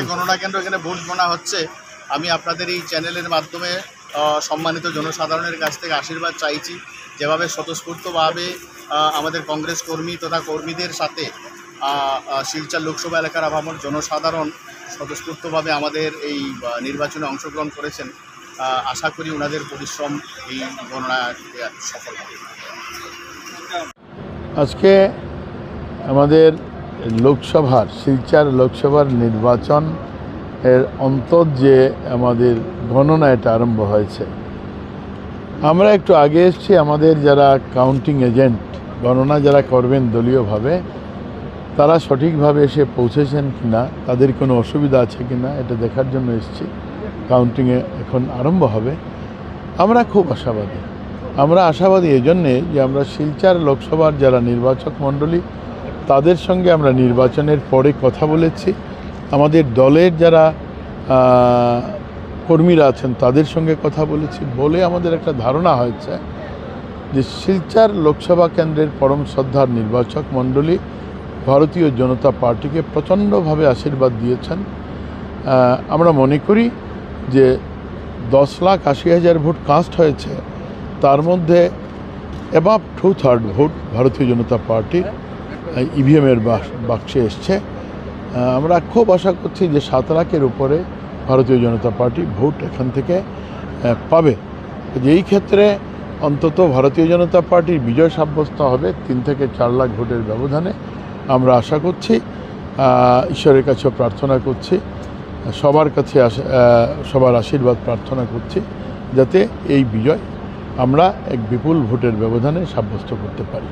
গণনা কেন্দ্র এখানে ভোট গণনা হচ্ছে। আমি আপনাদের এই চ্যানেলের মাধ্যমে সম্মানিত জনসাধারণের কাছ থেকে আশীর্বাদ চাইছি, যেভাবে স্বতঃস্ফূর্তভাবে আমাদের কংগ্রেস কর্মী তথা কর্মীদের সাথে শিলচর লোকসভা এলাকার আপামর জনসাধারণ স্বতঃস্ফূর্তভাবে আমাদের এই নির্বাচনে অংশগ্রহণ করেছেন। আশা করি ওনাদের পরিশ্রম এই গণনা সফল হবে। আজকে আমাদের লোকসভার শিলচর লোকসভার নির্বাচন এর অন্তর যে আমাদের গণনা এটা আরম্ভ হয়েছে। আমরা একটু আগে এসেছি, আমাদের যারা কাউন্টিং এজেন্ট গণনা যারা করবেন দলীয়ভাবে তারা সঠিকভাবে এসে পৌঁছেছেন কিনা, তাদের কোনো অসুবিধা আছে কিনা এটা দেখার জন্য এসেছি। কাউন্টিংয়ে এখন আরম্ভ হবে। আমরা খুব আশাবাদী। আমরা আশাবাদী এই জন্যে যে আমরা শিলচর লোকসভার যারা নির্বাচক মণ্ডলী তাদের সঙ্গে আমরা নির্বাচনের পরে কথা বলেছি। আমাদের দলের যারা কর্মীরা আছেন তাদের সঙ্গে কথা বলেছি, বলে আমাদের একটা ধারণা হয়েছে যে শিলচর লোকসভা কেন্দ্রের পরম শ্রদ্ধার নির্বাচক মণ্ডলী ভারতীয় জনতা পার্টিকে প্রচণ্ডভাবে আশীর্বাদ দিয়েছেন। আমরা মনে করি যে 10,80,000 ভোট কাস্ট হয়েছে, তার মধ্যে অ্যাবাভ 2/3 ভোট ভারতীয় জনতা পার্টির ইভিএমের বাক্সে এসছে। আমরা খুব আশা করছি যে 7 লাখের উপরে ভারতীয় জনতা পার্টি ভোট এখান থেকে পাবে। এই ক্ষেত্রে অন্তত ভারতীয় জনতা পার্টির বিজয় সাব্যস্ত হবে 3 থেকে 4 লাখ ভোটের ব্যবধানে। আমরা আশা করছি, ঈশ্বরের কাছেও প্রার্থনা করছি, সবার কাছে সবার আশীর্বাদ প্রার্থনা করছি যাতে এই বিজয় আমরা এক বিপুল ভোটের ব্যবধানে সাব্যস্ত করতে পারি।